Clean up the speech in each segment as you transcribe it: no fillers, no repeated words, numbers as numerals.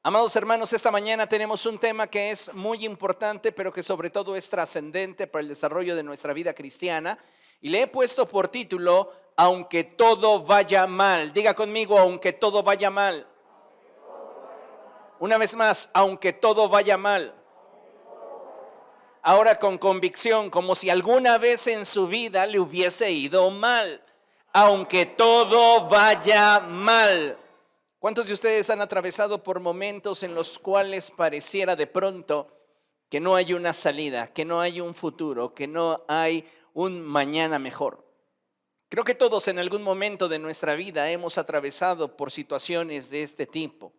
Amados hermanos, esta mañana tenemos un tema que es muy importante, pero que sobre todo es trascendente para el desarrollo de nuestra vida cristiana. Y le he puesto por título, Aunque todo vaya mal. Diga conmigo, aunque todo vaya mal. Una vez más, aunque todo vaya mal. Ahora con convicción, como si alguna vez en su vida le hubiese ido mal. Aunque todo vaya mal. ¿Cuántos de ustedes han atravesado por momentos en los cuales pareciera de pronto que no hay una salida, que no hay un futuro, que no hay un mañana mejor? Creo que todos en algún momento de nuestra vida hemos atravesado por situaciones de este tipo.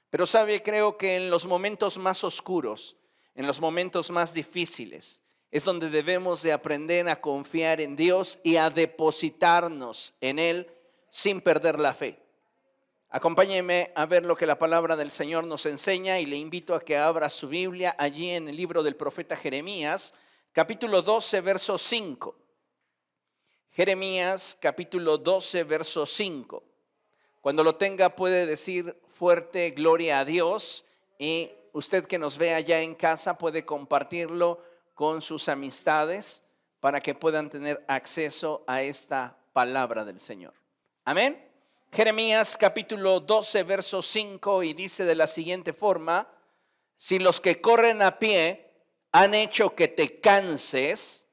Pero sabe, creo que en los momentos más oscuros, en los momentos más difíciles, es donde debemos de aprender a confiar en Dios y a depositarnos en Él sin perder la fe. Acompáñeme a ver lo que la palabra del Señor nos enseña y le invito a que abra su Biblia allí en el libro del profeta Jeremías, capítulo 12, verso 5. Jeremías, capítulo 12, verso 5. Cuando lo tenga puede decir fuerte gloria a Dios, y usted que nos ve allá en casa puede compartirlo con sus amistades para que puedan tener acceso a esta palabra del Señor. Amén. Jeremías capítulo 12, verso 5, y dice de la siguiente forma: si los que corren a pie han hecho que te canses,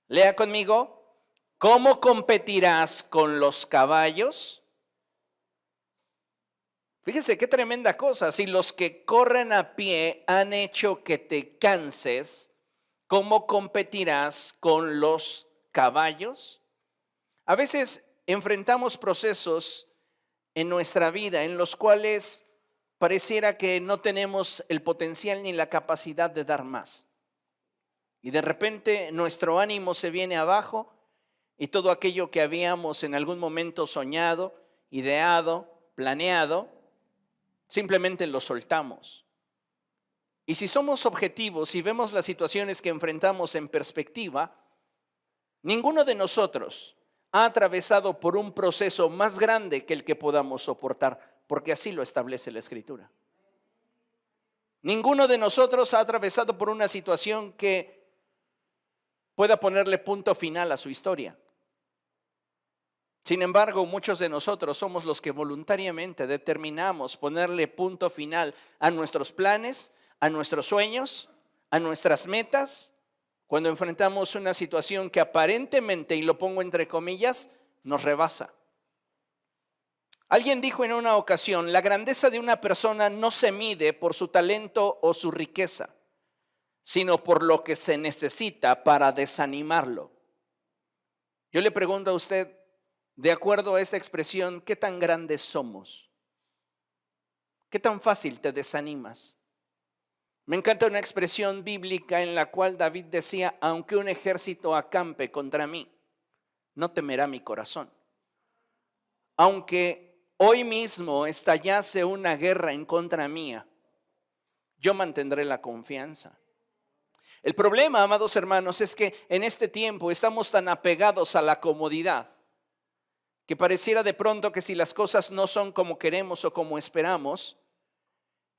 lea conmigo, ¿cómo competirás con los caballos? Fíjese qué tremenda cosa. Si los que corren a pie han hecho que te canses, ¿cómo competirás con los caballos? A veces enfrentamos procesos en nuestra vida en los cuales pareciera que no tenemos el potencial ni la capacidad de dar más. Y de repente nuestro ánimo se viene abajo y todo aquello que habíamos en algún momento soñado, ideado, planeado, simplemente lo soltamos. Y si somos objetivos y vemos las situaciones que enfrentamos en perspectiva, ninguno de nosotros ha atravesado por un proceso más grande que el que podamos soportar, porque así lo establece la Escritura. Ninguno de nosotros ha atravesado por una situación que pueda ponerle punto final a su historia. Sin embargo, muchos de nosotros somos los que voluntariamente determinamos ponerle punto final a nuestros planes, a nuestros sueños, a nuestras metas, cuando enfrentamos una situación que aparentemente, y lo pongo entre comillas, nos rebasa. Alguien dijo en una ocasión, la grandeza de una persona no se mide por su talento o su riqueza, sino por lo que se necesita para desanimarlo. Yo le pregunto a usted, de acuerdo a esta expresión, ¿qué tan grandes somos? ¿Qué tan fácil te desanimas? Me encanta una expresión bíblica en la cual David decía, aunque un ejército acampe contra mí, no temerá mi corazón. Aunque hoy mismo estallase una guerra en contra mía, yo mantendré la confianza. El problema, amados hermanos, es que en este tiempo estamos tan apegados a la comodidad que pareciera de pronto que si las cosas no son como queremos o como esperamos,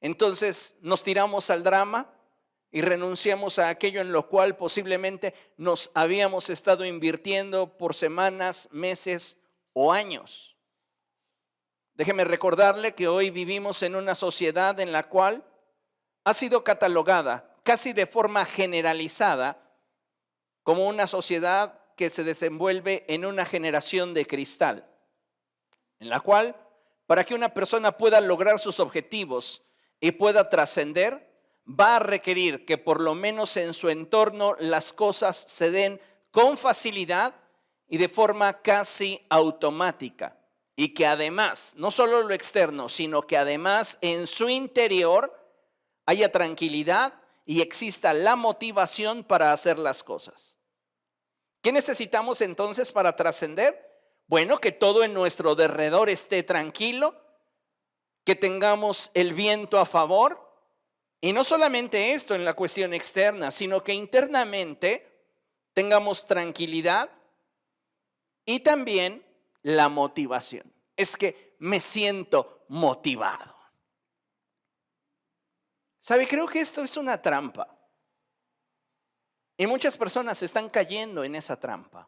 entonces nos tiramos al drama y renunciamos a aquello en lo cual posiblemente nos habíamos estado invirtiendo por semanas, meses o años. Déjeme recordarle que hoy vivimos en una sociedad en la cual ha sido catalogada casi de forma generalizada como una sociedad que se desenvuelve en una generación de cristal, en la cual para que una persona pueda lograr sus objetivos y pueda trascender, va a requerir que por lo menos en su entorno las cosas se den con facilidad y de forma casi automática. Y que además, no solo lo externo, sino que además en su interior haya tranquilidad y exista la motivación para hacer las cosas. ¿Qué necesitamos entonces para trascender? Bueno, que todo en nuestro derredor esté tranquilo, que tengamos el viento a favor, y no solamente esto en la cuestión externa, sino que internamente tengamos tranquilidad y también la motivación. Es que me siento motivado. ¿Sabe? Creo que esto es una trampa. Y muchas personas están cayendo en esa trampa.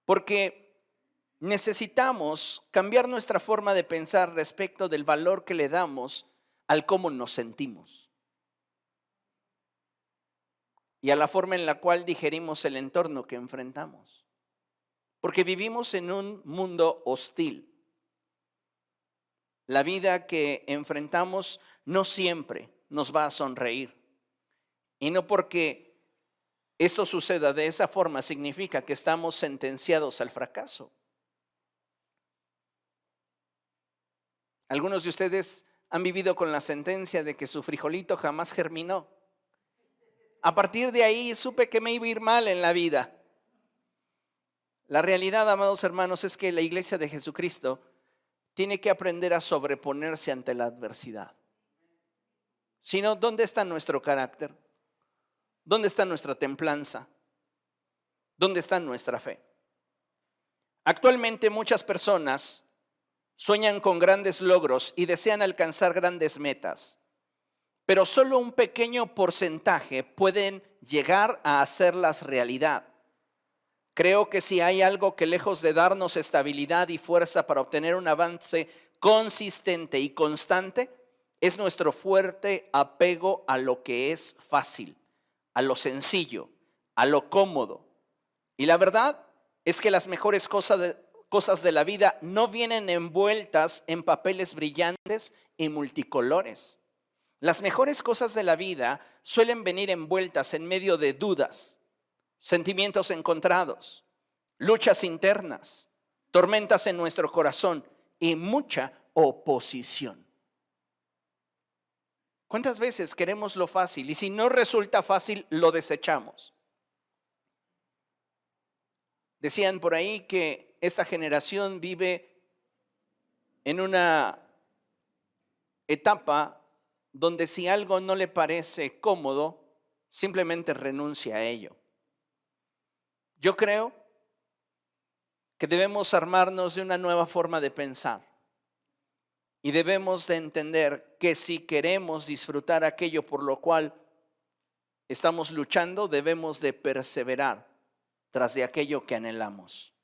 Porque necesitamos cambiar nuestra forma de pensar respecto del valor que le damos al cómo nos sentimos y a la forma en la cual digerimos el entorno que enfrentamos. Porque vivimos en un mundo hostil. La vida que enfrentamos no siempre nos va a sonreír. Y no porque esto suceda de esa forma significa que estamos sentenciados al fracaso. Algunos de ustedes han vivido con la sentencia de que su frijolito jamás germinó. A partir de ahí supe que me iba a ir mal en la vida. La realidad, amados hermanos, es que la iglesia de Jesucristo tiene que aprender a sobreponerse ante la adversidad. Si no, ¿dónde está nuestro carácter? ¿Dónde está nuestra templanza? ¿Dónde está nuestra fe? Actualmente muchas personas sueñan con grandes logros y desean alcanzar grandes metas, pero solo un pequeño porcentaje pueden llegar a hacerlas realidad. Creo que si hay algo que lejos de darnos estabilidad y fuerza para obtener un avance consistente y constante, es nuestro fuerte apego a lo que es fácil, a lo sencillo, a lo cómodo. Y la verdad es que las mejores cosas de la vida no vienen envueltas en papeles brillantes y multicolores. Las mejores cosas de la vida suelen venir envueltas en medio de dudas, sentimientos encontrados, luchas internas, tormentas en nuestro corazón y mucha oposición. ¿Cuántas veces queremos lo fácil y si no resulta fácil lo desechamos? Decían por ahí que esta generación vive en una etapa donde si algo no le parece cómodo, simplemente renuncia a ello. Yo creo que debemos armarnos de una nueva forma de pensar y debemos de entender que si queremos disfrutar aquello por lo cual estamos luchando, debemos de perseverar tras de aquello que anhelamos.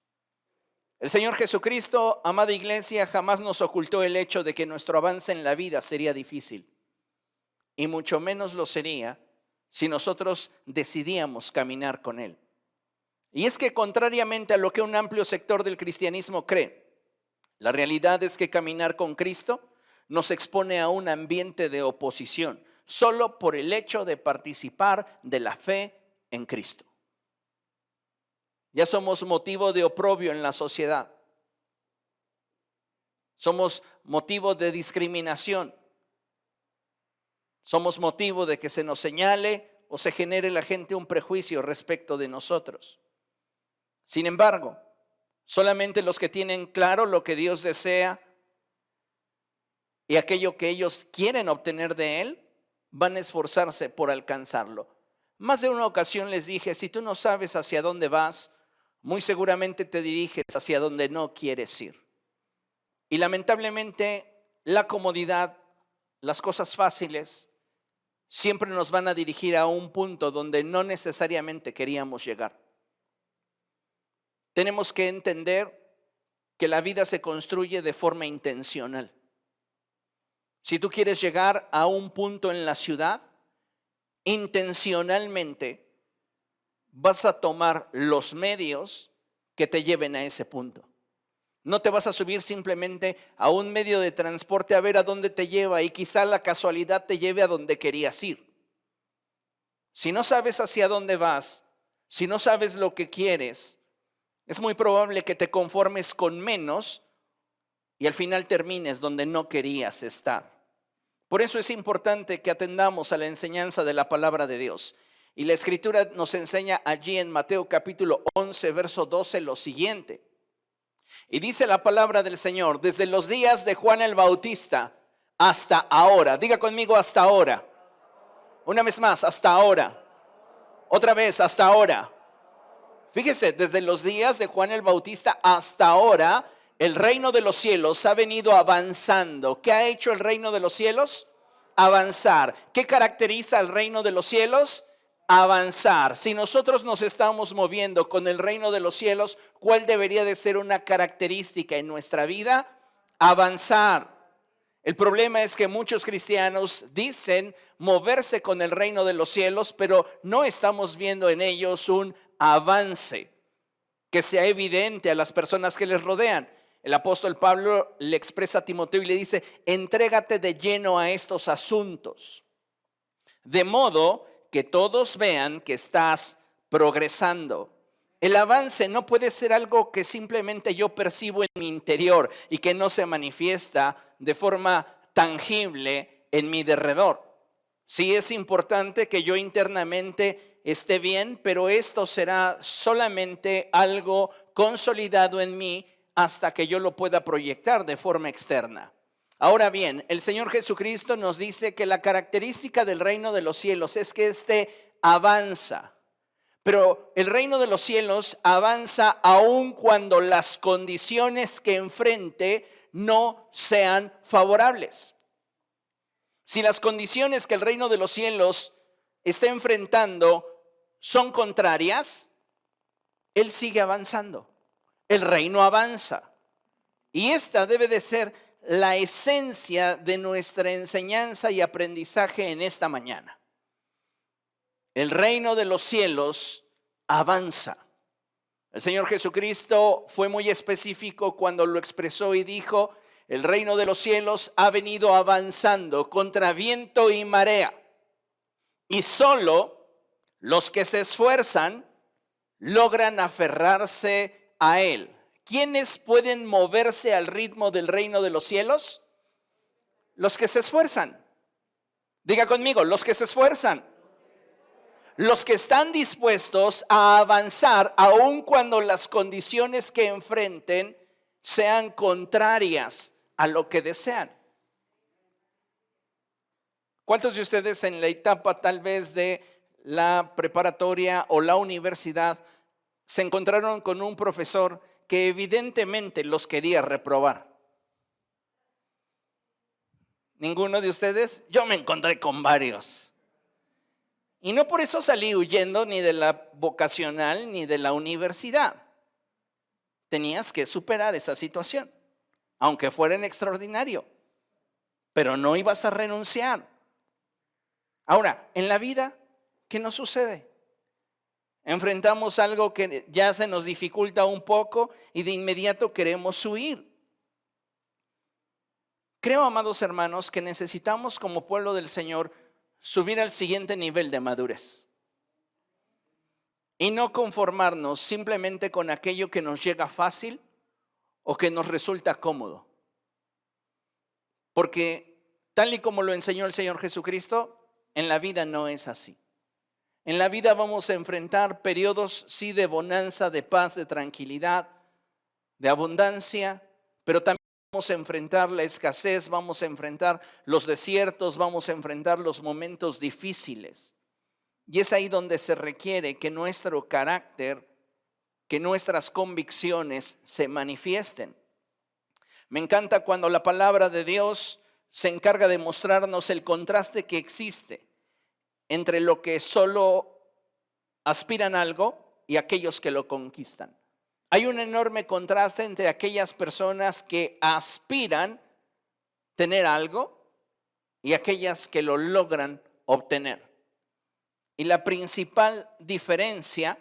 El Señor Jesucristo, amada iglesia, jamás nos ocultó el hecho de que nuestro avance en la vida sería difícil y mucho menos lo sería si nosotros decidíamos caminar con Él. Y es que contrariamente a lo que un amplio sector del cristianismo cree, la realidad es que caminar con Cristo nos expone a un ambiente de oposición solo por el hecho de participar de la fe en Cristo. Ya somos motivo de oprobio en la sociedad. Somos motivo de discriminación. Somos motivo de que se nos señale o se genere la gente un prejuicio respecto de nosotros. Sin embargo, solamente los que tienen claro lo que Dios desea y aquello que ellos quieren obtener de Él, van a esforzarse por alcanzarlo. Más de una ocasión les dije, si tú no sabes hacia dónde vas, muy seguramente te diriges hacia donde no quieres ir. Y lamentablemente la comodidad, las cosas fáciles, siempre nos van a dirigir a un punto donde no necesariamente queríamos llegar. Tenemos que entender que la vida se construye de forma intencional. Si tú quieres llegar a un punto en la ciudad, intencionalmente vas a tomar los medios que te lleven a ese punto. No te vas a subir simplemente a un medio de transporte a ver a dónde te lleva y quizá la casualidad te lleve a donde querías ir. Si no sabes hacia dónde vas, si no sabes lo que quieres, es muy probable que te conformes con menos y al final termines donde no querías estar. Por eso es importante que atendamos a la enseñanza de la palabra de Dios. Y la Escritura nos enseña allí en Mateo capítulo 11, verso 12 lo siguiente. Y dice la palabra del Señor, desde los días de Juan el Bautista hasta ahora. Diga conmigo hasta ahora. Una vez más, hasta ahora. Otra vez, hasta ahora. Fíjese, desde los días de Juan el Bautista hasta ahora, el reino de los cielos ha venido avanzando. ¿Qué ha hecho el reino de los cielos? avanzar. ¿Qué caracteriza al reino de los cielos? Avanzar. Si nosotros nos estamos moviendo con el reino de los cielos, ¿cuál debería de ser una característica en nuestra vida? Avanzar. El problema es que muchos cristianos dicen moverse con el reino de los cielos, pero no estamos viendo en ellos un avance que sea evidente a las personas que les rodean. El apóstol Pablo le expresa a Timoteo y le dice: entrégate de lleno a estos asuntos, de modo que todos vean que estás progresando. El avance no puede ser algo que simplemente yo percibo en mi interior y que no se manifiesta de forma tangible en mi derredor. Sí es importante que yo internamente esté bien, pero esto será solamente algo consolidado en mí hasta que yo lo pueda proyectar de forma externa. Ahora bien, el Señor Jesucristo nos dice que la característica del reino de los cielos es que éste avanza. Pero el reino de los cielos avanza aun cuando las condiciones que enfrente no sean favorables. Si las condiciones que el reino de los cielos está enfrentando son contrarias, él sigue avanzando. El reino avanza. Y esta debe de ser la esencia de nuestra enseñanza y aprendizaje en esta mañana. El reino de los cielos avanza. El Señor Jesucristo fue muy específico cuando lo expresó y dijo: el reino de los cielos ha venido avanzando contra viento y marea, y solo los que se esfuerzan logran aferrarse a él. ¿Quiénes pueden moverse al ritmo del reino de los cielos? Los que se esfuerzan. Diga conmigo, los que se esfuerzan. Los que están dispuestos a avanzar aun cuando las condiciones que enfrenten sean contrarias a lo que desean. ¿Cuántos de ustedes en la etapa tal vez de la preparatoria o la universidad se encontraron con un profesor que evidentemente los quería reprobar? ¿Ninguno de ustedes? Yo me encontré con varios. Y no por eso salí huyendo ni de la vocacional ni de la universidad. Tenías que superar esa situación, aunque fuera en extraordinario, pero no ibas a renunciar. Ahora, en la vida, ¿qué nos sucede? Enfrentamos algo que ya se nos dificulta un poco y de inmediato queremos huir. Creo, amados hermanos, que necesitamos como pueblo del Señor subir al siguiente nivel de madurez y no conformarnos simplemente con aquello que nos llega fácil o que nos resulta cómodo. Porque tal y como lo enseñó el Señor Jesucristo, en la vida no es así. En la vida vamos a enfrentar periodos, sí, de bonanza, de paz, de tranquilidad, de abundancia, pero también vamos a enfrentar la escasez, vamos a enfrentar los desiertos, vamos a enfrentar los momentos difíciles. Y es ahí donde se requiere que nuestro carácter, que nuestras convicciones se manifiesten. Me encanta cuando la palabra de Dios se encarga de mostrarnos el contraste que existe entre lo que solo aspiran a algo y aquellos que lo conquistan. Hay un enorme contraste entre aquellas personas que aspiran tener algo y aquellas que lo logran obtener. Y la principal diferencia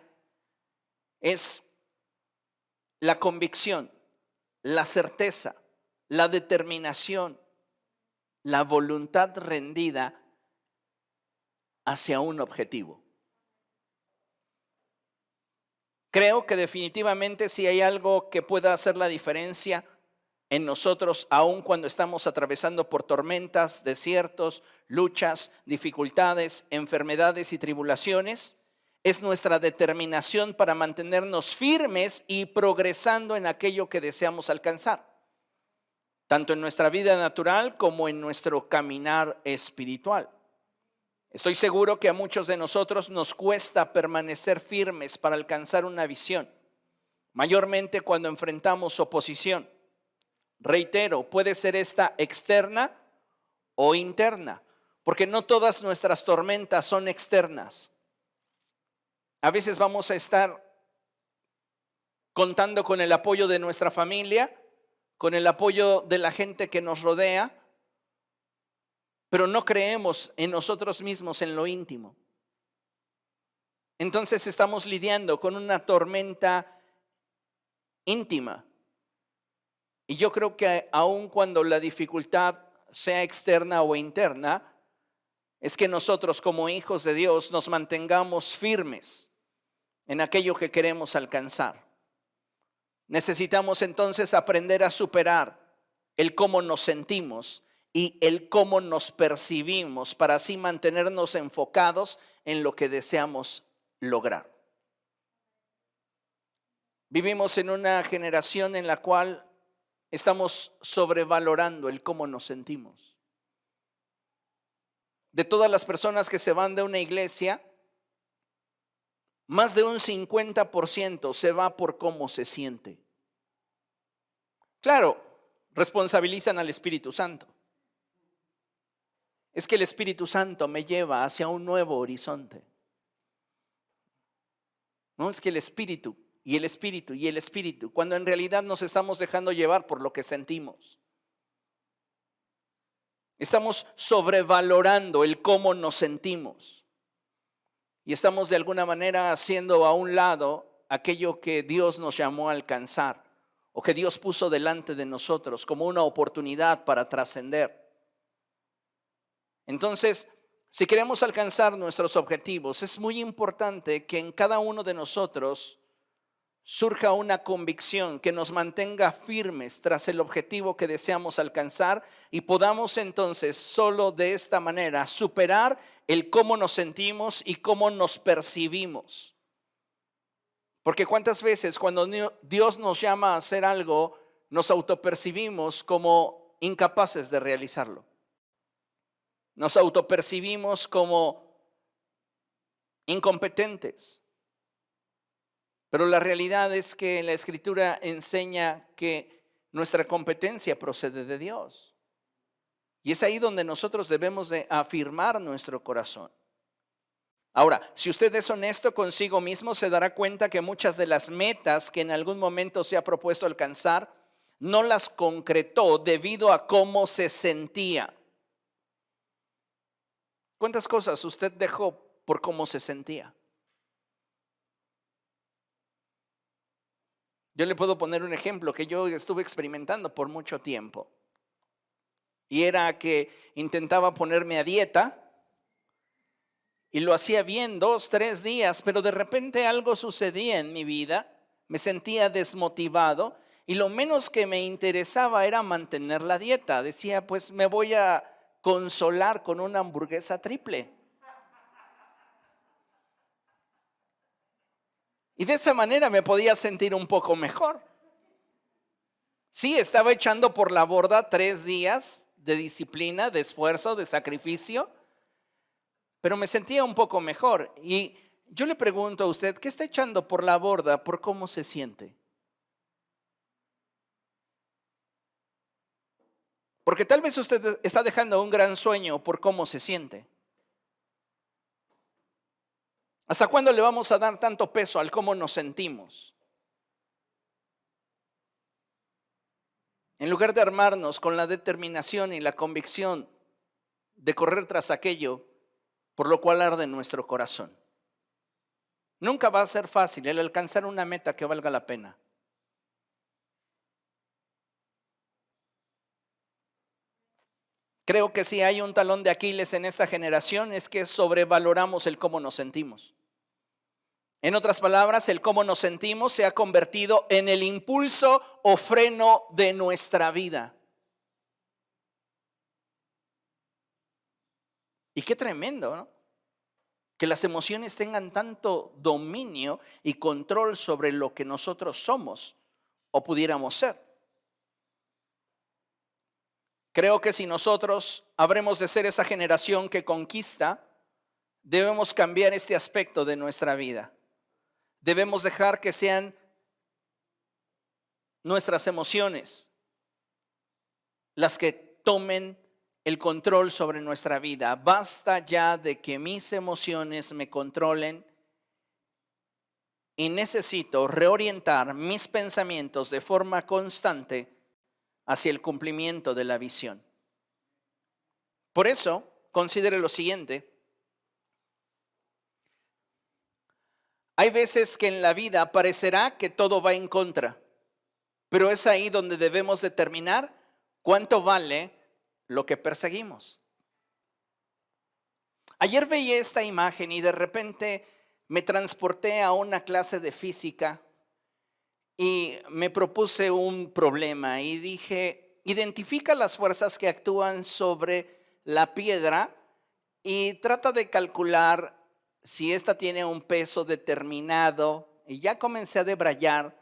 es la convicción, la certeza, la determinación, la voluntad rendida hacia un objetivo. Creo que definitivamente si hay algo que pueda hacer la diferencia en nosotros, aun cuando estamos atravesando por tormentas, desiertos, luchas, dificultades, enfermedades y tribulaciones, es nuestra determinación para mantenernos firmes y progresando en aquello que deseamos alcanzar, tanto en nuestra vida natural como en nuestro caminar espiritual. Estoy seguro que a muchos de nosotros nos cuesta permanecer firmes para alcanzar una visión, mayormente cuando enfrentamos oposición. Reitero, puede ser esta externa o interna. porque no todas nuestras tormentas son externas. A veces vamos a estar contando con el apoyo de nuestra familia, con el apoyo de la gente que nos rodea, pero no creemos en nosotros mismos en lo íntimo. Entonces estamos lidiando con una tormenta íntima. Y yo creo que aun cuando la dificultad sea externa o interna, es que nosotros como hijos de Dios nos mantengamos firmes en aquello que queremos alcanzar. Necesitamos entonces aprender a superar el cómo nos sentimos y el cómo nos percibimos para así mantenernos enfocados en lo que deseamos lograr. Vivimos en una generación en la cual estamos sobrevalorando el cómo nos sentimos. De todas las personas que se van de una iglesia, más de un 50% se va por cómo se siente. Claro, responsabilizan al Espíritu Santo. Es que el Espíritu Santo me lleva hacia un nuevo horizonte. No, es que el Espíritu y el Espíritu y el Espíritu, cuando en realidad nos estamos dejando llevar por lo que sentimos. Estamos sobrevalorando el cómo nos sentimos. Y estamos de alguna manera haciendo a un lado aquello que Dios nos llamó a alcanzar o que Dios puso delante de nosotros como una oportunidad para trascender. Entonces, si queremos alcanzar nuestros objetivos, es muy importante que en cada uno de nosotros surja una convicción que nos mantenga firmes tras el objetivo que deseamos alcanzar y podamos entonces solo de esta manera superar el cómo nos sentimos y cómo nos percibimos. Porque cuántas veces cuando Dios nos llama a hacer algo, nos autopercibimos como incapaces de realizarlo. Nos autopercibimos como incompetentes. Pero la realidad es que la Escritura enseña que nuestra competencia procede de Dios. Y es ahí donde nosotros debemos de afirmar nuestro corazón. Ahora, si usted es honesto consigo mismo, se dará cuenta que muchas de las metas que en algún momento se ha propuesto alcanzar, no las concretó debido a cómo se sentía. ¿Cuántas cosas usted dejó por cómo se sentía? Yo le puedo poner un ejemplo que yo estuve experimentando por mucho tiempo. Y era que intentaba ponerme a dieta y lo hacía bien 2, 3 días, pero de repente algo sucedía en mi vida, me sentía desmotivado y lo menos que me interesaba era mantener la dieta. Decía, pues me voy a consolar con una hamburguesa triple. Y de esa manera me podía sentir un poco mejor. Sí, estaba echando por la borda 3 días de disciplina, de esfuerzo, de sacrificio, pero me sentía un poco mejor. Y yo le pregunto a usted, ¿qué está echando por la borda por cómo se siente? Porque tal vez usted está dejando un gran sueño por cómo se siente. ¿Hasta cuándo le vamos a dar tanto peso al cómo nos sentimos? En lugar de armarnos con la determinación y la convicción de correr tras aquello por lo cual arde nuestro corazón. Nunca va a ser fácil el alcanzar una meta que valga la pena. Creo que si hay un talón de Aquiles en esta generación es que sobrevaloramos el cómo nos sentimos. En otras palabras, el cómo nos sentimos se ha convertido en el impulso o freno de nuestra vida. Y qué tremendo, ¿no? Que las emociones tengan tanto dominio y control sobre lo que nosotros somos o pudiéramos ser. Creo que si nosotros habremos de ser esa generación que conquista, debemos cambiar este aspecto de nuestra vida. Debemos dejar que sean nuestras emociones las que tomen el control sobre nuestra vida. Basta ya de que mis emociones me controlen y necesito reorientar mis pensamientos de forma constante hacia el cumplimiento de la visión. Por eso, considere lo siguiente. Hay veces que en la vida parecerá que todo va en contra, pero es ahí donde debemos determinar cuánto vale lo que perseguimos. Ayer veía esta imagen y de repente me transporté a una clase de física y me propuse un problema y dije, identifica las fuerzas que actúan sobre la piedra y trata de calcular si ésta tiene un peso determinado. Y ya comencé a debrayar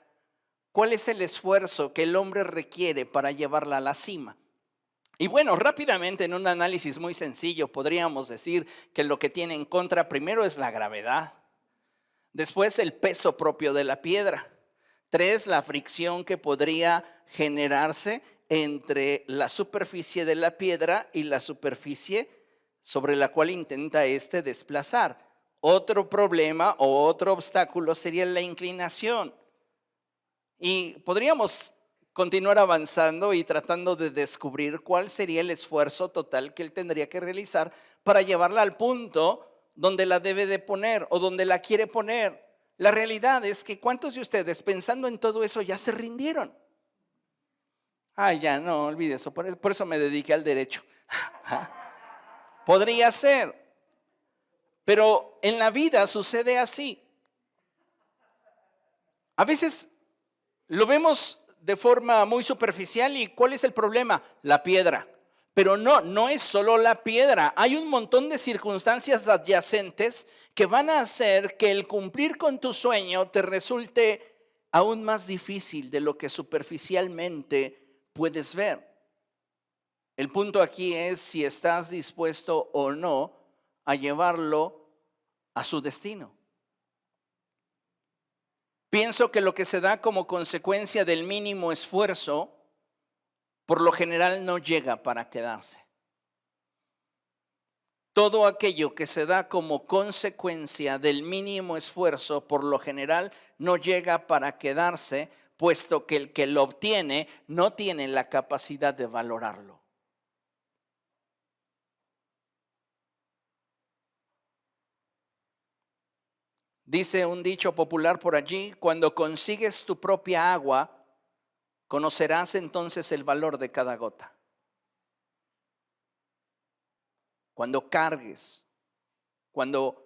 cuál es el esfuerzo que el hombre requiere para llevarla a la cima. Y bueno, rápidamente en un análisis muy sencillo podríamos decir que lo que tiene en contra primero es la gravedad, después el peso propio de la piedra, 3, la fricción que podría generarse entre la superficie de la piedra y la superficie sobre la cual intenta desplazar. Otro problema o otro obstáculo sería la inclinación. Y podríamos continuar avanzando y tratando de descubrir cuál sería el esfuerzo total que él tendría que realizar para llevarla al punto donde la debe de poner o donde la quiere poner. La realidad es que ¿cuántos de ustedes pensando en todo eso ya se rindieron? Ay, ya no, olvide eso, por eso me dediqué al derecho. Podría ser, pero en la vida sucede así. A veces lo vemos de forma muy superficial y ¿cuál es el problema? La piedra. Pero no es solo la piedra. Hay un montón de circunstancias adyacentes que van a hacer que el cumplir con tu sueño te resulte aún más difícil de lo que superficialmente puedes ver. El punto aquí es si estás dispuesto o no a llevarlo a su destino. Pienso que lo que se da como consecuencia del mínimo esfuerzo, por lo general no llega para quedarse. Todo aquello que se da como consecuencia del mínimo esfuerzo, por lo general no llega para quedarse, puesto que el que lo obtiene no tiene la capacidad de valorarlo. Dice un dicho popular por allí, cuando consigues tu propia agua, conocerás entonces el valor de cada gota. Cuando cargues, cuando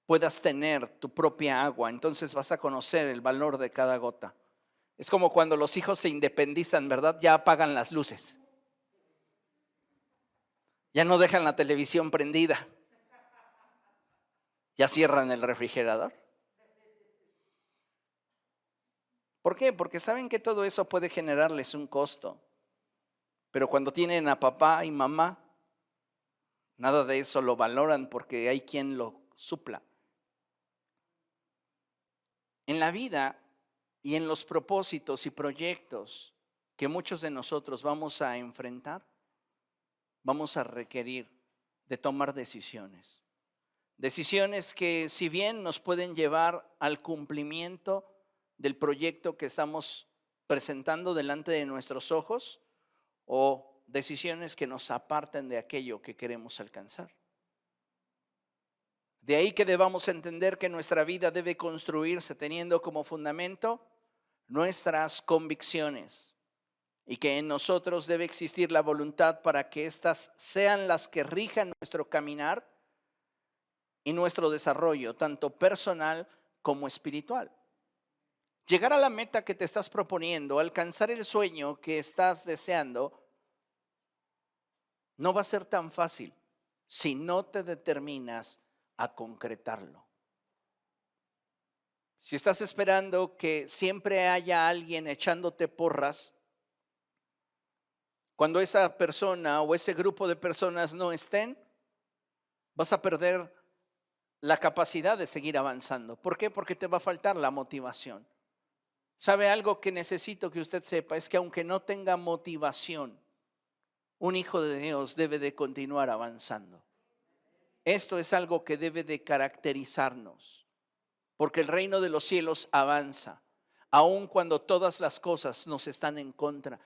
puedas tener tu propia agua, entonces vas a conocer el valor de cada gota. Es como cuando los hijos se independizan, ¿verdad? Ya apagan las luces. Ya no dejan la televisión prendida. Ya cierran el refrigerador. ¿Por qué? Porque saben que todo eso puede generarles un costo. Pero cuando tienen a papá y mamá, nada de eso lo valoran porque hay quien lo supla. En la vida y en los propósitos y proyectos que muchos de nosotros vamos a enfrentar, vamos a requerir de tomar decisiones. Decisiones que si bien nos pueden llevar al cumplimiento del proyecto que estamos presentando delante de nuestros ojos, o decisiones que nos aparten de aquello que queremos alcanzar. De ahí que debamos entender que nuestra vida debe construirse teniendo como fundamento nuestras convicciones y que en nosotros debe existir la voluntad para que éstas sean las que rijan nuestro caminar y nuestro desarrollo, tanto personal como espiritual. Llegar a la meta que te estás proponiendo, alcanzar el sueño que estás deseando, no va a ser tan fácil si no te determinas a concretarlo. Si estás esperando que siempre haya alguien echándote porras, cuando esa persona o ese grupo de personas no estén, vas a perder la capacidad de seguir avanzando. ¿Por qué? Porque te va a faltar la motivación. ¿Sabe algo que necesito que usted sepa? Es que aunque no tenga motivación, Un hijo de Dios debe de continuar avanzando. Esto es algo que debe de caracterizarnos, porque el reino de los cielos avanza, aun cuando todas las cosas nos están en contra.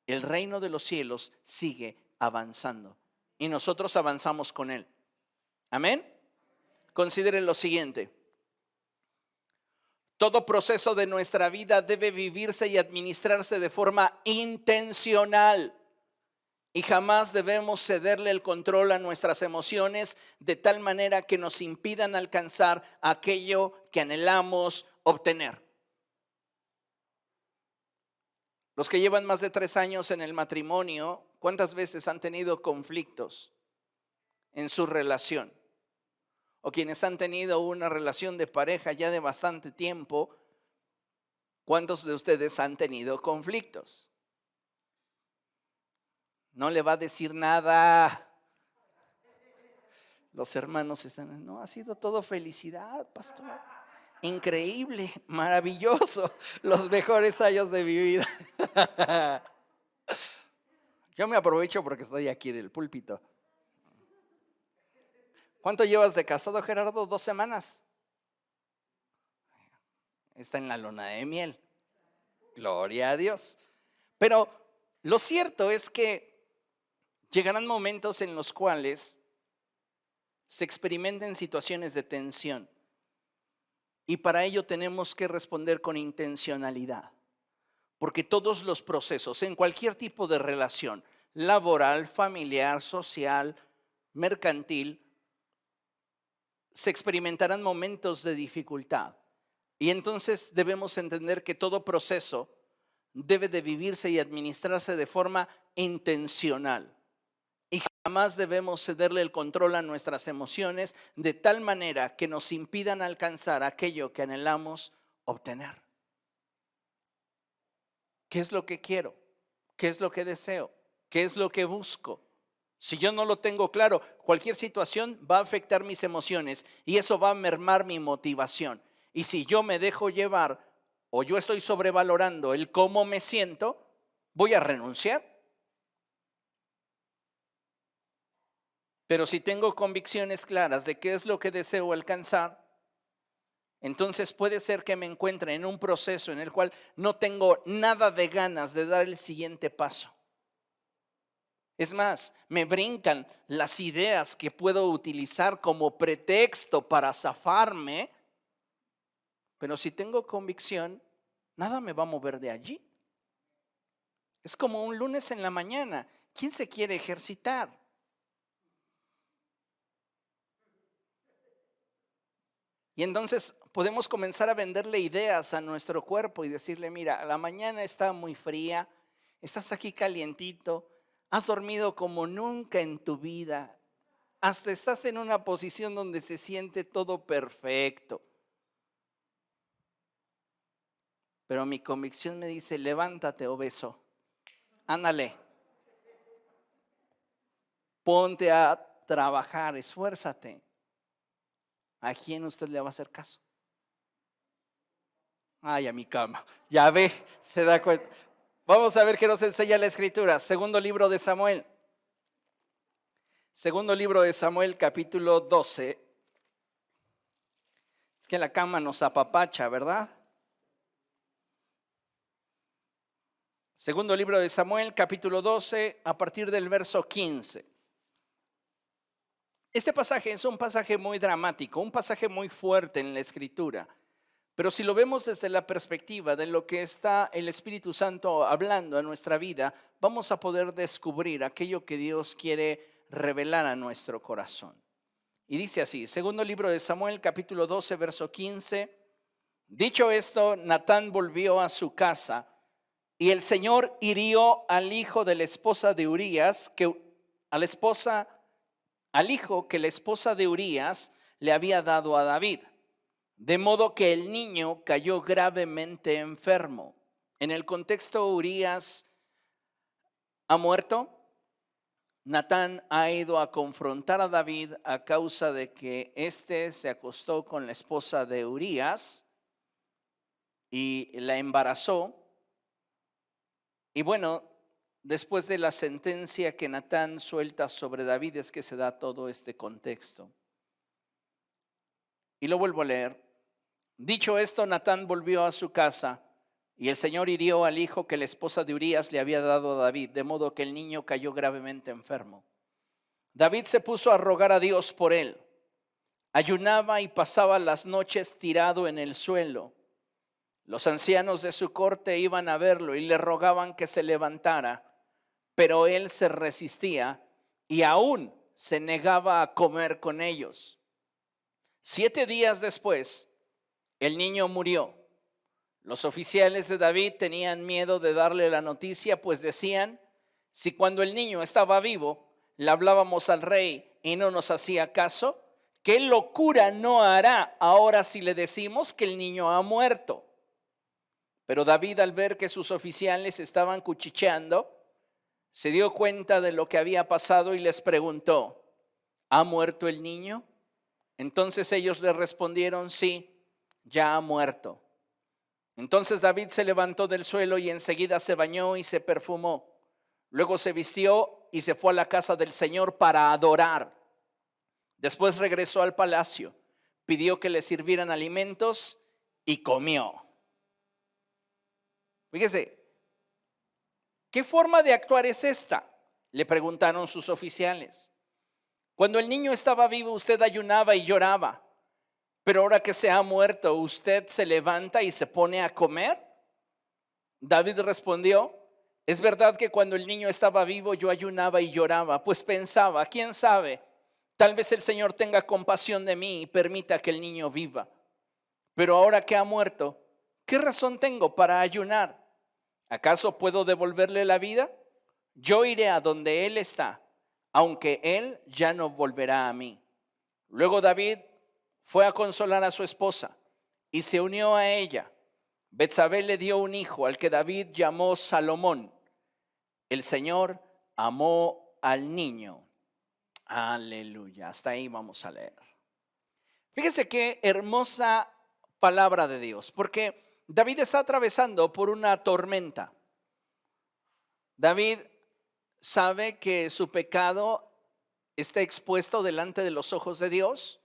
El reino de los cielos sigue avanzando y nosotros avanzamos con él. Amén. Consideren lo siguiente. Todo proceso de nuestra vida debe vivirse y administrarse de forma intencional. Y jamás debemos cederle el control a nuestras emociones de tal manera que nos impidan alcanzar aquello que anhelamos obtener. Los que llevan más de 3 años en el matrimonio, ¿cuántas veces han tenido conflictos en su relación? O quienes han tenido una relación de pareja ya de bastante tiempo, ¿cuántos de ustedes han tenido conflictos? No le va a decir nada. Los hermanos están, no, ha sido todo felicidad, pastor. Increíble, maravilloso, los mejores años de mi vida. Yo me aprovecho porque estoy aquí en el púlpito. ¿Cuánto llevas de casado, Gerardo? 2 semanas. Está en la luna de miel. Gloria a Dios. Pero lo cierto es que llegarán momentos en los cuales se experimenten situaciones de tensión y para ello tenemos que responder con intencionalidad, porque todos los procesos en cualquier tipo de relación, laboral, familiar, social, mercantil, se experimentarán momentos de dificultad y entonces debemos entender que todo proceso debe de vivirse y administrarse de forma intencional. Y jamás debemos cederle el control a nuestras emociones de tal manera que nos impidan alcanzar aquello que anhelamos obtener. ¿Qué es lo que quiero? ¿Qué es lo que deseo? ¿Qué es lo que busco? Si yo no lo tengo claro, cualquier situación va a afectar mis emociones y eso va a mermar mi motivación. Y si yo me dejo llevar o yo estoy sobrevalorando el cómo me siento, voy a renunciar. Pero si tengo convicciones claras de qué es lo que deseo alcanzar, entonces puede ser que me encuentre en un proceso en el cual no tengo nada de ganas de dar el siguiente paso. Es más, me brincan las ideas que puedo utilizar como pretexto para zafarme, pero si tengo convicción, nada me va a mover de allí. Es como un lunes en la mañana. ¿Quién se quiere ejercitar? Y entonces podemos comenzar a venderle ideas a nuestro cuerpo y decirle, mira, la mañana está muy fría, estás aquí calientito, has dormido como nunca en tu vida, hasta estás en una posición donde se siente todo perfecto. Pero mi convicción me dice, levántate, obeso, ándale, ponte a trabajar, esfuérzate. ¿A quién usted le va a hacer caso? Ay, a mi cama. Ya ve, se da cuenta. Vamos a ver qué nos enseña la Escritura. Segundo libro de Samuel. Segundo libro de Samuel, capítulo 12. Es que la cama nos apapacha, ¿verdad? Segundo libro de Samuel, capítulo 12, a partir del verso 15. Este pasaje es un pasaje muy dramático, un pasaje muy fuerte en la Escritura. Pero si lo vemos desde la perspectiva de lo que está el Espíritu Santo hablando a nuestra vida, vamos a poder descubrir aquello que Dios quiere revelar a nuestro corazón. Y dice así, segundo libro de Samuel, capítulo 12, verso 15. Dicho esto, Natán volvió a su casa y el Señor hirió al hijo de la esposa de Urías, al hijo que la esposa de Urías le había dado a David. De modo que el niño cayó gravemente enfermo. En el contexto, Urías ha muerto. Natán ha ido a confrontar a David a causa de que éste se acostó con la esposa de Urías y la embarazó. Y bueno, después de la sentencia que Natán suelta sobre David es que se da todo este contexto. Y lo vuelvo a leer. Dicho esto, Natán volvió a su casa y el Señor hirió al hijo que la esposa de Urías le había dado a David, de modo que el niño cayó gravemente enfermo. David se puso a rogar a Dios por él. Ayunaba y pasaba las noches tirado en el suelo. Los ancianos de su corte iban a verlo y le rogaban que se levantara, pero él se resistía y aún se negaba a comer con ellos. 7 días después, el niño murió. Los oficiales de David tenían miedo de darle la noticia, pues decían, si cuando el niño estaba vivo le hablábamos al rey y no nos hacía caso, ¿qué locura no hará ahora si le decimos que el niño ha muerto? Pero David, al ver que sus oficiales estaban cuchicheando, se dio cuenta de lo que había pasado y les preguntó, ¿ha muerto el niño? Entonces ellos le respondieron, sí, ya ha muerto. Entonces David se levantó del suelo y enseguida se bañó y se perfumó. Luego se vistió y se fue a la casa del Señor para adorar. Después regresó al palacio, pidió que le sirvieran alimentos y comió. Fíjese, ¿qué forma de actuar es esta?, le preguntaron sus oficiales. Cuando el niño estaba vivo, usted ayunaba y lloraba, pero ahora que se ha muerto, ¿usted se levanta y se pone a comer? David respondió, es verdad que cuando el niño estaba vivo yo ayunaba y lloraba, pues pensaba, quién sabe, tal vez el Señor tenga compasión de mí y permita que el niño viva. Pero ahora que ha muerto, ¿qué razón tengo para ayunar? ¿Acaso puedo devolverle la vida? Yo iré a donde él está, aunque él ya no volverá a mí. Luego David fue a consolar a su esposa y se unió a ella. Betsabé le dio un hijo al que David llamó Salomón. El Señor amó al niño. Aleluya. Hasta ahí vamos a leer. Fíjese qué hermosa palabra de Dios, porque David está atravesando por una tormenta. David sabe que su pecado está expuesto delante de los ojos de Dios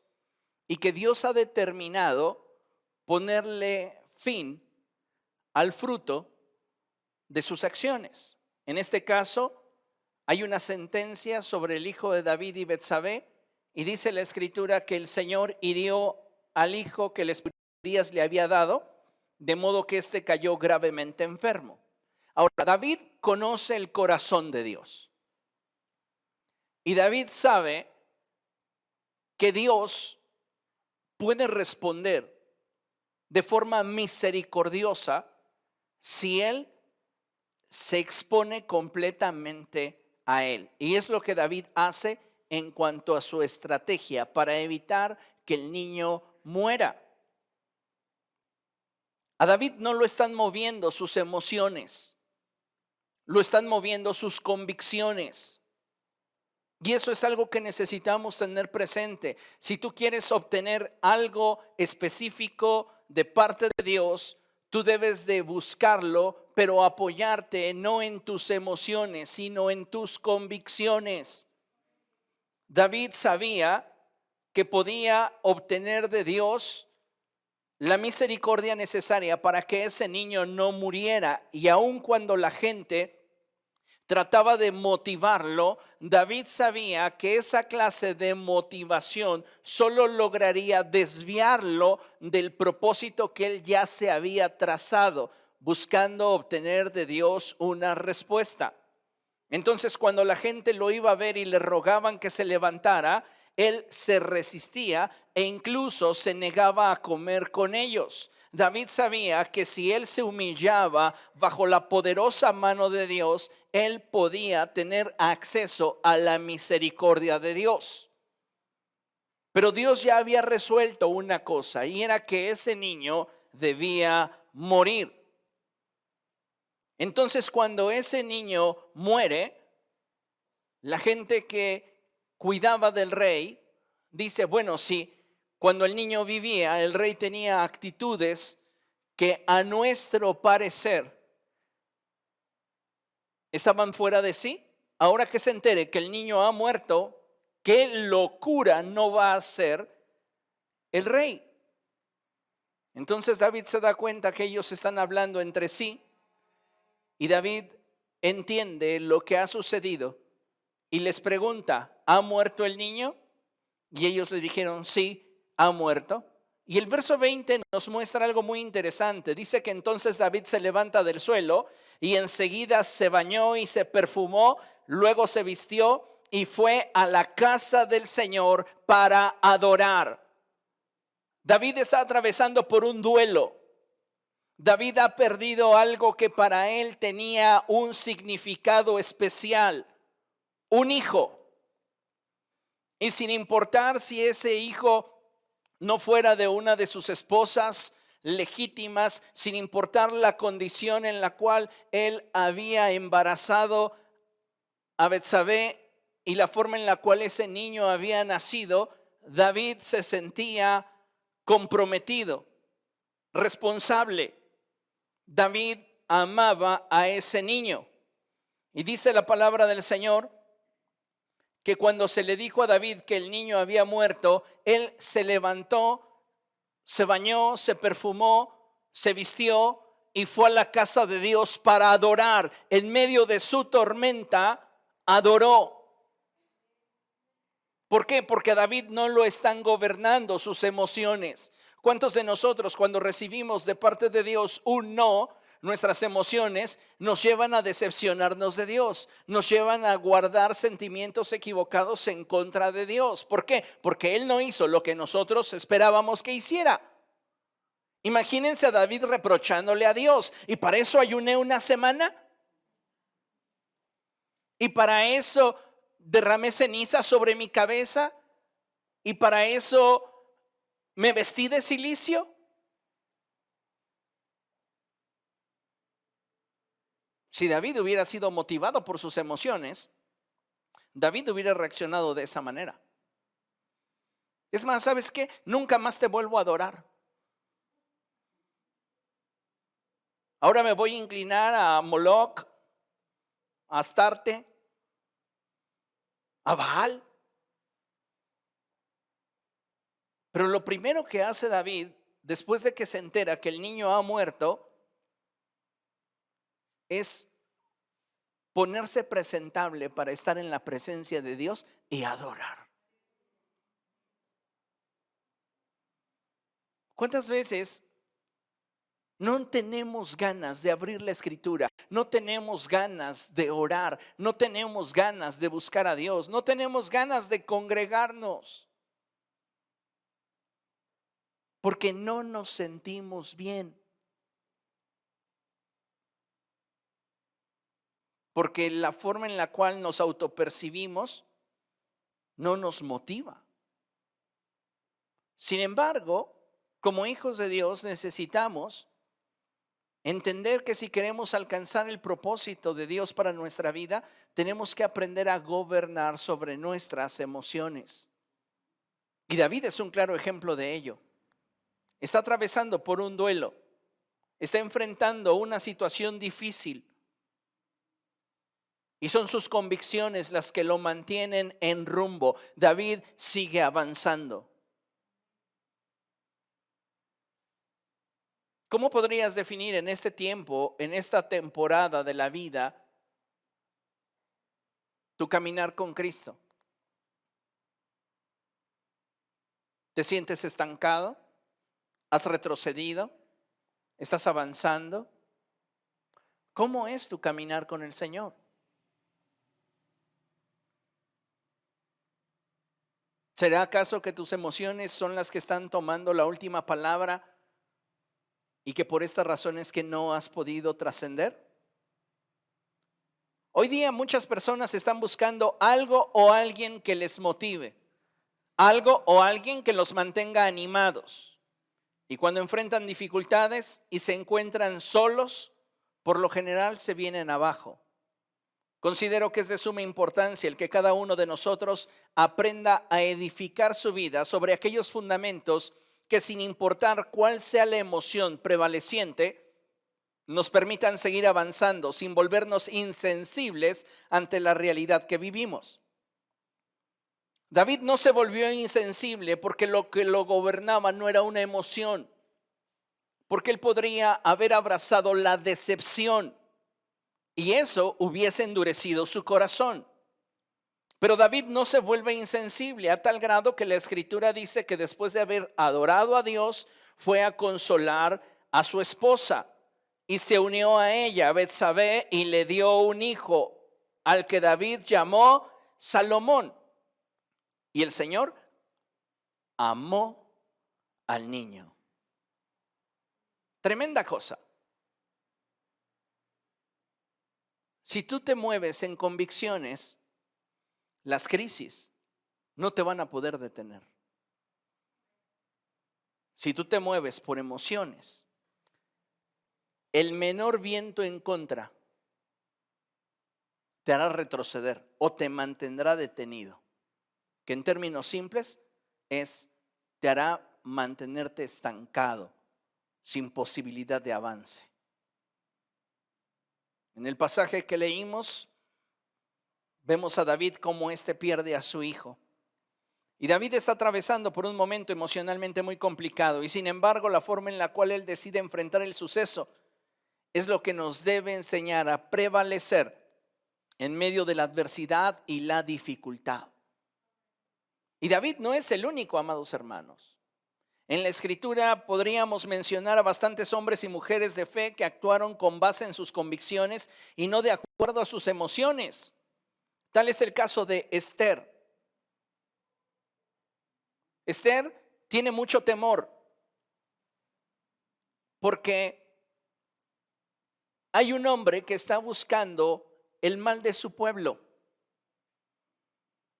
y que Dios ha determinado ponerle fin al fruto de sus acciones. En este caso, hay una sentencia sobre el hijo de David y Betsabé, y dice la escritura que el Señor hirió al hijo que Urías le había dado, de modo que éste cayó gravemente enfermo. Ahora, David conoce el corazón de Dios. Y David sabe que Dios puede responder de forma misericordiosa si él se expone completamente a él. Y es lo que David hace en cuanto a su estrategia para evitar que el niño muera. A David no lo están moviendo sus emociones, lo están moviendo sus convicciones. Y eso es algo que necesitamos tener presente. Si tú quieres obtener algo específico de parte de Dios, tú debes de buscarlo, pero apoyarte no en tus emociones, sino en tus convicciones. David sabía que podía obtener de Dios la misericordia necesaria para que ese niño no muriera. Y aun cuando la gente trataba de motivarlo, David sabía que esa clase de motivación solo lograría desviarlo del propósito que él ya se había trazado, buscando obtener de Dios una respuesta. Entonces, cuando la gente lo iba a ver y le rogaban que se levantara, él se resistía e incluso se negaba a comer con ellos. David sabía que si él se humillaba bajo la poderosa mano de Dios, él podía tener acceso a la misericordia de Dios. Pero Dios ya había resuelto una cosa, y era que ese niño debía morir. Entonces, cuando ese niño muere, la gente que cuidaba del rey dice, bueno, sí, cuando el niño vivía, el rey tenía actitudes que a nuestro parecer Estaban fuera de sí. Ahora que se entere que el niño ha muerto, qué locura no va a ser el rey. Entonces David se da cuenta que ellos están hablando entre sí y David entiende lo que ha sucedido y les pregunta, ¿ha muerto el niño? Y ellos le dijeron, sí, ha muerto. Y el verso 20 nos muestra algo muy interesante. Dice que entonces David se levanta del suelo y enseguida se bañó y se perfumó, luego se vistió y fue a la casa del Señor para adorar. David está atravesando por un duelo. David ha perdido algo que para él tenía un significado especial, un hijo. Y sin importar si ese hijo no fuera de una de sus esposas legítimas, sin importar la condición en la cual él había embarazado a Betsabé y la forma en la cual ese niño había nacido, David se sentía comprometido, responsable. David amaba a ese niño. Y dice la palabra del Señor que cuando se le dijo a David que el niño había muerto, él se levantó, se bañó, se perfumó, se vistió y fue a la casa de Dios para adorar. En medio de su tormenta, adoró. ¿Por qué? Porque a David no lo están gobernando sus emociones. ¿Cuántos de nosotros cuando recibimos de parte de Dios un no, nuestras emociones nos llevan a decepcionarnos de Dios, nos llevan a guardar sentimientos equivocados en contra de Dios? ¿Por qué? Porque Él no hizo lo que nosotros esperábamos que hiciera. Imagínense a David reprochándole a Dios, y para eso ayuné una semana, y para eso derramé ceniza sobre mi cabeza, y para eso me vestí de cilicio. Si David hubiera sido motivado por sus emociones, David hubiera reaccionado de esa manera. Es más, ¿sabes qué? Nunca más te vuelvo a adorar. Ahora me voy a inclinar a Moloch, a Astarte, a Baal. Pero lo primero que hace David, después de que se entera que el niño ha muerto, es ponerse presentable para estar en la presencia de Dios y adorar. ¿Cuántas veces no tenemos ganas de abrir la escritura? No tenemos ganas de orar, no tenemos ganas de buscar a Dios, no tenemos ganas de congregarnos, porque no nos sentimos bien. Porque la forma en la cual nos autopercibimos no nos motiva. Sin embargo, como hijos de Dios necesitamos entender que si queremos alcanzar el propósito de Dios para nuestra vida, tenemos que aprender a gobernar sobre nuestras emociones. Y David es un claro ejemplo de ello. Está atravesando por un duelo, está enfrentando una situación difícil. Y son sus convicciones las que lo mantienen en rumbo. David sigue avanzando. ¿Cómo podrías definir en este tiempo, en esta temporada de la vida, tu caminar con Cristo? ¿Te sientes estancado? ¿Has retrocedido? ¿Estás avanzando? ¿Cómo es tu caminar con el Señor? ¿Será acaso que tus emociones son las que están tomando la última palabra y que por esta razón es que no has podido trascender? Hoy día muchas personas están buscando algo o alguien que les motive, algo o alguien que los mantenga animados. Y cuando enfrentan dificultades y se encuentran solos, por lo general se vienen abajo. Considero que es de suma importancia el que cada uno de nosotros aprenda a edificar su vida sobre aquellos fundamentos que, sin importar cuál sea la emoción prevaleciente, nos permitan seguir avanzando sin volvernos insensibles ante la realidad que vivimos. David no se volvió insensible porque lo que lo gobernaba no era una emoción, porque él podría haber abrazado la decepción y eso hubiese endurecido su corazón. Pero David no se vuelve insensible a tal grado que la escritura dice que después de haber adorado a Dios fue a consolar a su esposa y se unió a ella, a Betsabé, y le dio un hijo al que David llamó Salomón. Y el Señor amó al niño. Tremenda cosa. Si tú te mueves en convicciones, las crisis no te van a poder detener. Si tú te mueves por emociones, el menor viento en contra te hará retroceder o te mantendrá detenido, que en términos simples te hará mantenerte estancado, sin posibilidad de avance. En el pasaje que leímos, vemos a David como pierde a su hijo. Y David está atravesando por un momento emocionalmente muy complicado y sin embargo la forma en la cual él decide enfrentar el suceso es lo que nos debe enseñar a prevalecer en medio de la adversidad y la dificultad. Y David no es el único, amados hermanos. En la escritura podríamos mencionar a bastantes hombres y mujeres de fe que actuaron con base en sus convicciones y no de acuerdo a sus emociones. Tal es el caso de Esther. Esther tiene mucho temor porque hay un hombre que está buscando el mal de su pueblo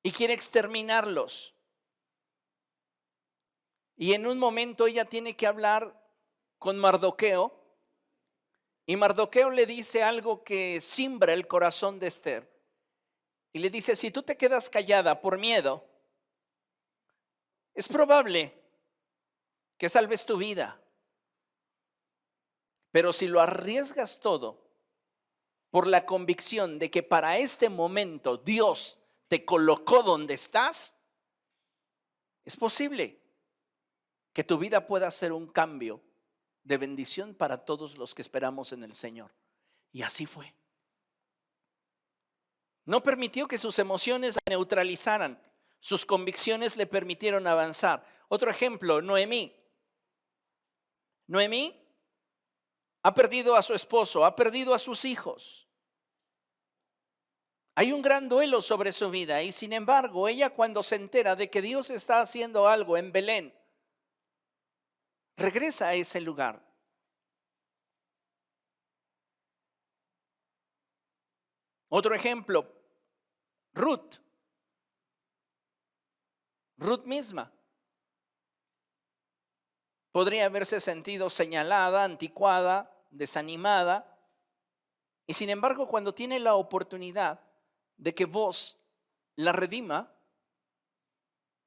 y quiere exterminarlos. Y en un momento ella tiene que hablar con Mardoqueo y Mardoqueo le dice algo que simbra el corazón de Esther. Y le dice, si tú te quedas callada por miedo, es probable que salves tu vida. Pero si lo arriesgas todo por la convicción de que para este momento Dios te colocó donde estás, es posible que tu vida pueda ser un cambio de bendición para todos los que esperamos en el Señor. Y así fue. No permitió que sus emociones la neutralizaran. Sus convicciones le permitieron avanzar. Otro ejemplo, Noemí. Noemí ha perdido a su esposo, ha perdido a sus hijos. Hay un gran duelo sobre su vida y sin embargo, ella cuando se entera de que Dios está haciendo algo en Belén, regresa a ese lugar. Otro ejemplo, Ruth. Ruth misma podría haberse sentido señalada, anticuada, desanimada. Y sin embargo, cuando tiene la oportunidad de que vos la redima,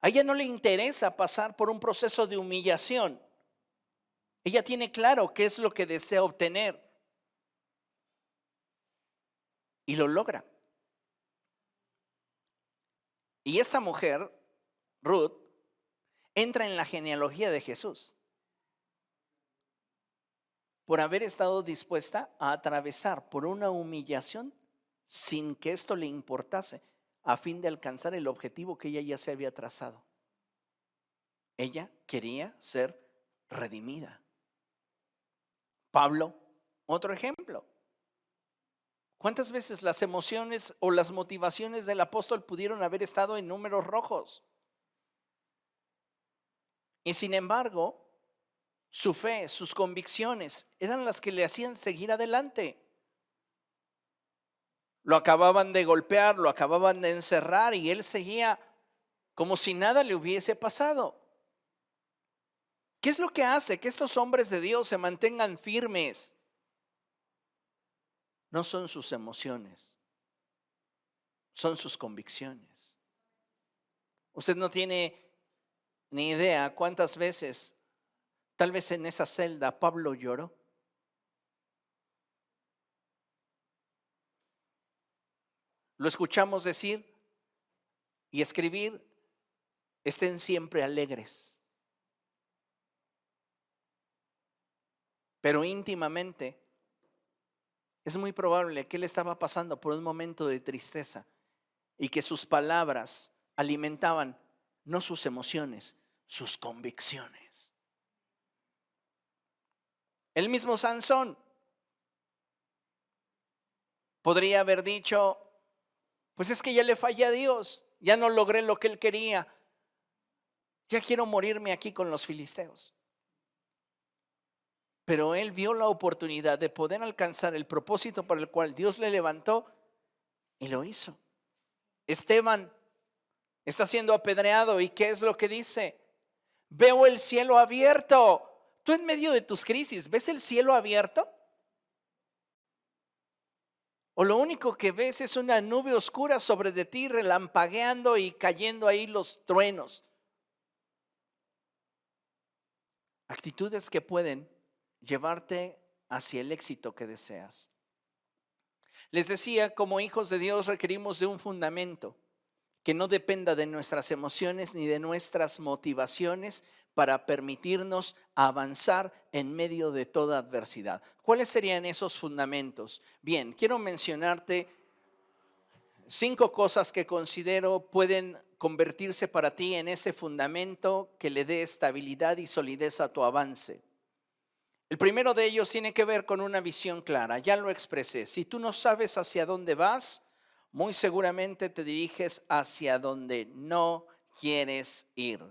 a ella no le interesa pasar por un proceso de humillación. Ella tiene claro qué es lo que desea obtener y lo logra. Y esta mujer, Ruth, entra en la genealogía de Jesús por haber estado dispuesta a atravesar por una humillación sin que esto le importase, a fin de alcanzar el objetivo que ella ya se había trazado. Ella quería ser redimida. Pablo, otro ejemplo. ¿Cuántas veces las emociones o las motivaciones del apóstol pudieron haber estado en números rojos? Y sin embargo, su fe, sus convicciones eran las que le hacían seguir adelante. Lo acababan de golpear, lo acababan de encerrar y él seguía como si nada le hubiese pasado. ¿Qué es lo que hace que estos hombres de Dios se mantengan firmes? No son sus emociones, son sus convicciones. Usted no tiene ni idea cuántas veces, tal vez en esa celda, Pablo lloró. lo escuchamos decir y escribir, estén siempre alegres. Pero íntimamente es muy probable que él estaba pasando por un momento de tristeza y que sus palabras alimentaban no sus emociones, sus convicciones. El mismo Sansón podría haber dicho, pues es que ya le fallé a Dios, ya no logré lo que él quería, ya quiero morirme aquí con los filisteos. Pero él vio la oportunidad de poder alcanzar el propósito para el cual Dios le levantó y lo hizo. Esteban está siendo apedreado, ¿y qué es lo que dice? Veo el cielo abierto. Tú en medio de tus crisis, ¿ves el cielo abierto? ¿O lo único que ves es una nube oscura sobre de ti, relampagueando y cayendo ahí los truenos? Actitudes que pueden llevarte hacia el éxito que deseas. Les decía, como hijos de Dios requerimos de un fundamento que no dependa de nuestras emociones ni de nuestras motivaciones para permitirnos avanzar en medio de toda adversidad. ¿Cuáles serían esos fundamentos? Bien, quiero mencionarte 5 cosas que considero pueden convertirse para ti en ese fundamento que le dé estabilidad y solidez a tu avance. El primero de ellos tiene que ver con una visión clara. Ya lo expresé. Si tú no sabes hacia dónde vas, muy seguramente te diriges hacia donde no quieres ir.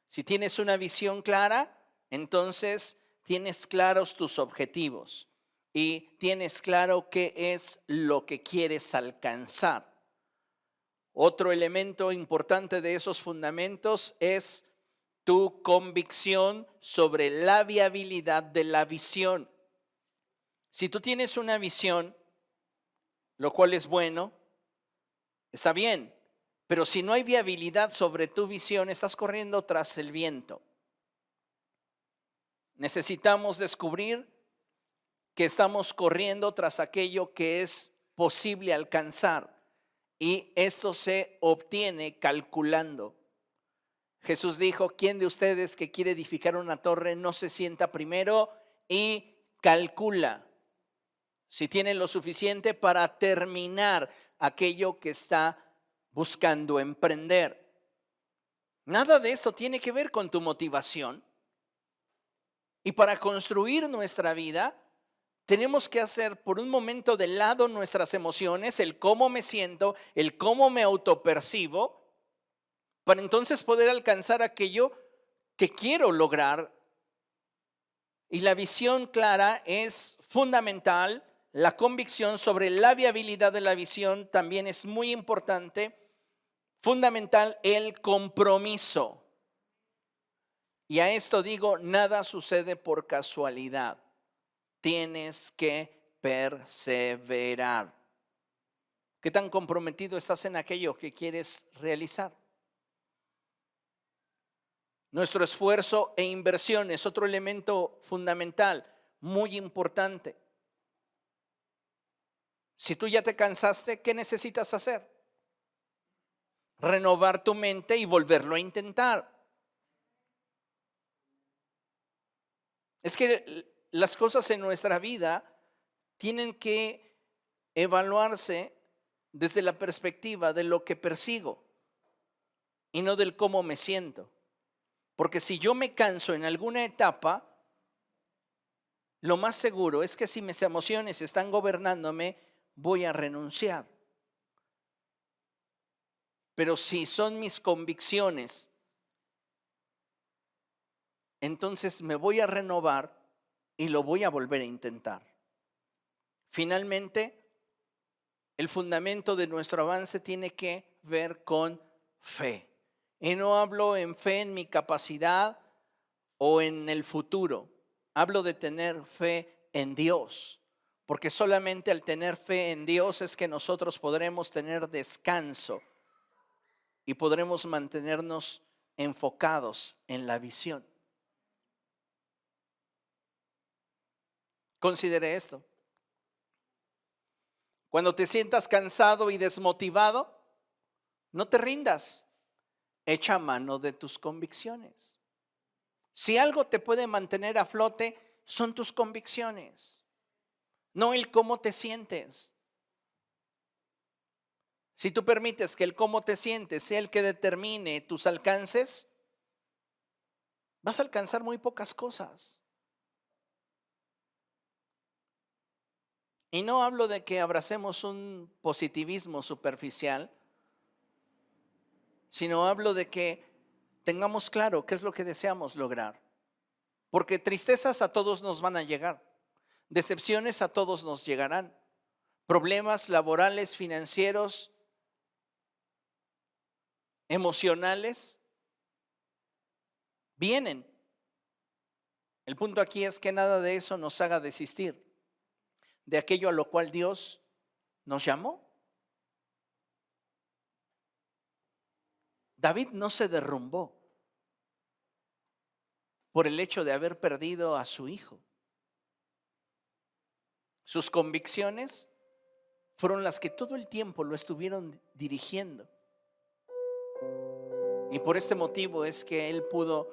Si tienes una visión clara, entonces tienes claros tus objetivos y tienes claro qué es lo que quieres alcanzar. Otro elemento importante de esos fundamentos es tu convicción sobre la viabilidad de la visión. Si tú tienes una visión, lo cual es bueno, está bien, pero si no hay viabilidad sobre tu visión, estás corriendo tras el viento. Necesitamos descubrir que estamos corriendo tras aquello que es posible alcanzar y esto se obtiene calculando. Jesús dijo, ¿quién de ustedes que quiere edificar una torre no se sienta primero y calcula si tiene lo suficiente para terminar aquello que está buscando emprender? Nada de esto tiene que ver con tu motivación. Y para construir nuestra vida, tenemos que hacer por un momento de lado nuestras emociones, el cómo me siento, el cómo me autopercibo, para entonces poder alcanzar aquello que quiero lograr. Y la visión clara es fundamental. La convicción sobre la viabilidad de la visión también es muy importante. Fundamental el compromiso. Y a esto digo, nada sucede por casualidad. Tienes que perseverar. ¿Qué tan comprometido estás en aquello que quieres realizar? Nuestro esfuerzo e inversión es otro elemento fundamental, muy importante. Si tú ya te cansaste, ¿qué necesitas hacer? Renovar tu mente y volverlo a intentar. Es que las cosas en nuestra vida tienen que evaluarse desde la perspectiva de lo que persigo y no del cómo me siento. Porque si yo me canso en alguna etapa, lo más seguro es que si mis emociones están gobernándome, voy a renunciar. Pero si son mis convicciones, entonces me voy a renovar y lo voy a volver a intentar. Finalmente, el fundamento de nuestro avance tiene que ver con fe. Y no hablo en fe en mi capacidad o en el futuro. Hablo de tener fe en Dios. Porque solamente al tener fe en Dios es que nosotros podremos tener descanso y podremos mantenernos enfocados en la visión. Considere esto. Cuando te sientas cansado y desmotivado, no te rindas. Echa mano de tus convicciones. Si algo te puede mantener a flote, son tus convicciones, no el cómo te sientes. Si tú permites que el cómo te sientes sea el que determine tus alcances, vas a alcanzar muy pocas cosas. Y no hablo de que abracemos un positivismo superficial, sino hablo de que tengamos claro qué es lo que deseamos lograr. Porque tristezas a todos nos van a llegar, decepciones a todos nos llegarán, problemas laborales, financieros, emocionales, vienen. El punto aquí es que nada de eso nos haga desistir de aquello a lo cual Dios nos llamó. David no se derrumbó por el hecho de haber perdido a su hijo. Sus convicciones fueron las que todo el tiempo lo estuvieron dirigiendo. Y por este motivo es que él pudo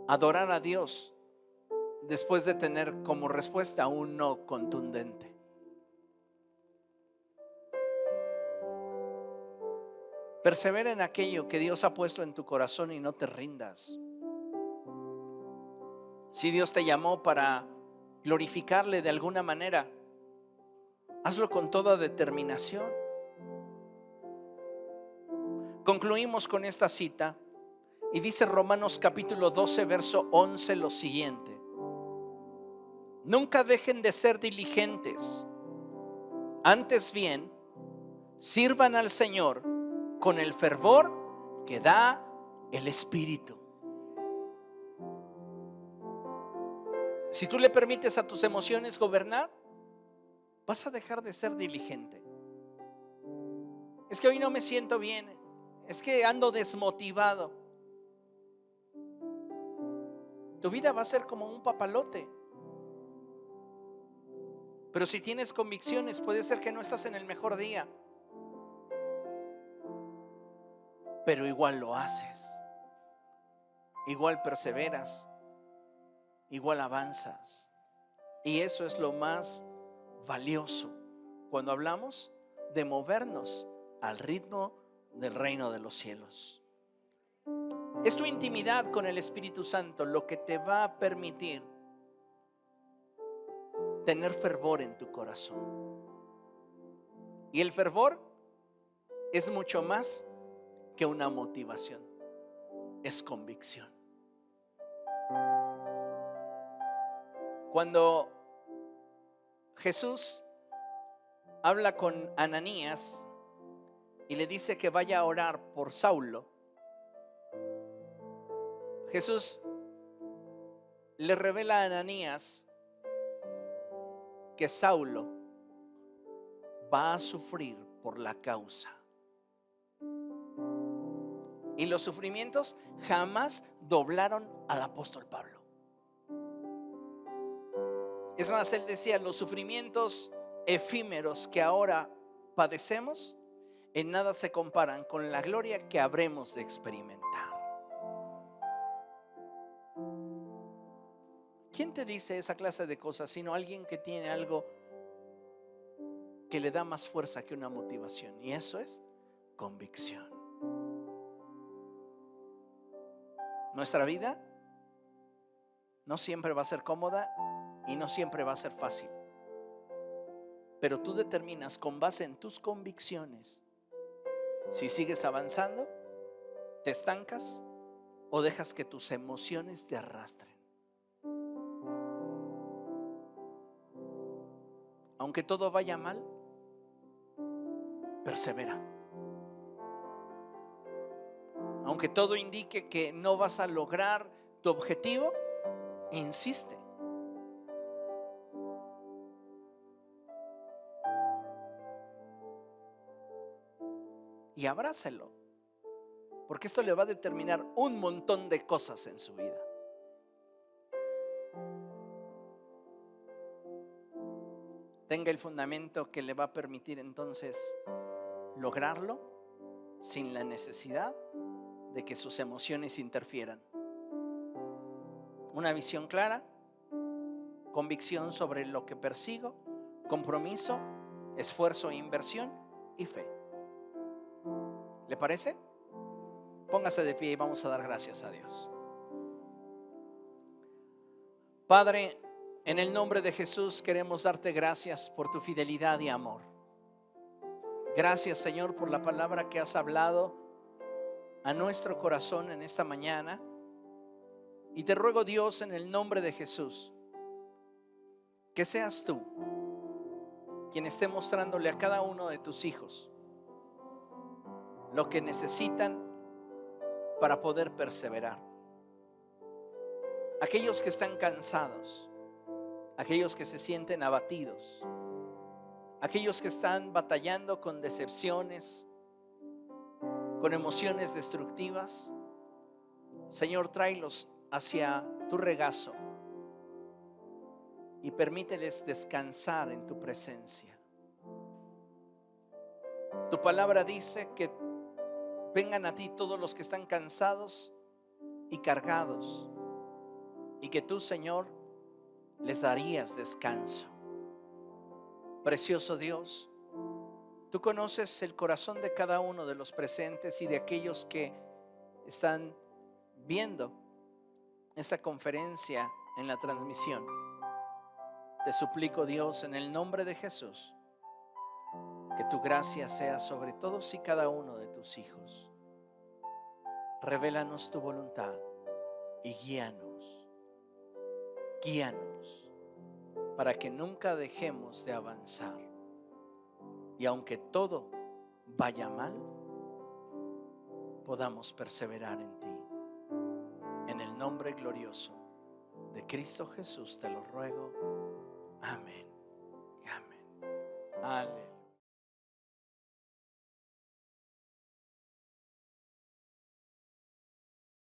adorar a Dios después de tener como respuesta un no contundente. Persevera en aquello que Dios ha puesto en tu corazón y no te rindas. Si Dios te llamó para glorificarle de alguna manera, hazlo con toda determinación. Concluimos con esta cita y dice Romanos capítulo 12, verso 11 lo siguiente: nunca dejen de ser diligentes, antes bien, sirvan al Señor con el fervor que da el Espíritu. Si tú le permites a tus emociones gobernar, vas a dejar de ser diligente. Es que hoy no me siento bien, es que ando desmotivado. Tu vida va a ser como un papalote. Pero si tienes convicciones, puede ser que no estás en el mejor día, pero igual lo haces, igual perseveras, igual avanzas. Y eso es lo más valioso cuando hablamos de movernos al ritmo del reino de los cielos. Es tu intimidad con el Espíritu Santo lo que te va a permitir tener fervor en tu corazón. Y el fervor es mucho más que una motivación, es convicción. Cuando Jesús habla con Ananías y le dice que vaya a orar por Saulo, Jesús le revela a Ananías que Saulo va a sufrir por la causa. Y los sufrimientos jamás doblaron al apóstol Pablo. Es más, él decía, los sufrimientos efímeros que ahora padecemos en nada se comparan con la gloria que habremos de experimentar. ¿Quién te dice esa clase de cosas sino alguien que tiene algo que le da más fuerza que una motivación? Y eso es convicción. Nuestra vida no siempre va a ser cómoda y no siempre va a ser fácil, pero tú determinas con base en tus convicciones si sigues avanzando, te estancas o dejas que tus emociones te arrastren. Aunque todo vaya mal, persevera. Aunque todo indique que no vas a lograr tu objetivo, insiste. Y abrácelo, porque esto le va a determinar un montón de cosas en su vida. tenga el fundamento que le va a permitir entonces lograrlo sin la necesidad de que sus emociones interfieran. Una visión clara, convicción sobre lo que persigo, compromiso, esfuerzo e inversión y fe. ¿Le parece? Póngase de pie y vamos a dar gracias a Dios. Padre, en el nombre de Jesús queremos darte gracias por tu fidelidad y amor. Gracias, Señor, por la palabra que has hablado a nuestro corazón en esta mañana. Y te ruego, Dios, en el nombre de Jesús, que seas tú quien esté mostrándole a cada uno de tus hijos lo que necesitan para poder perseverar. Aquellos que están cansados, aquellos que se sienten abatidos, aquellos que están batallando con decepciones, con emociones destructivas, Señor, tráelos hacia tu regazo y permíteles descansar en tu presencia. Tu palabra dice que vengan a ti todos los que están cansados y cargados, y que tú, Señor, les darías descanso. Precioso Dios, tú conoces el corazón de cada uno de los presentes y de aquellos que están viendo esta conferencia en la transmisión. Te suplico, Dios, en el nombre de Jesús, que tu gracia sea sobre todos y cada uno de tus hijos. Revélanos tu voluntad y guíanos para que nunca dejemos de avanzar. Y aunque todo vaya mal, podamos perseverar en ti. En el nombre glorioso de Cristo Jesús te lo ruego. Amén y amén. Aleluya.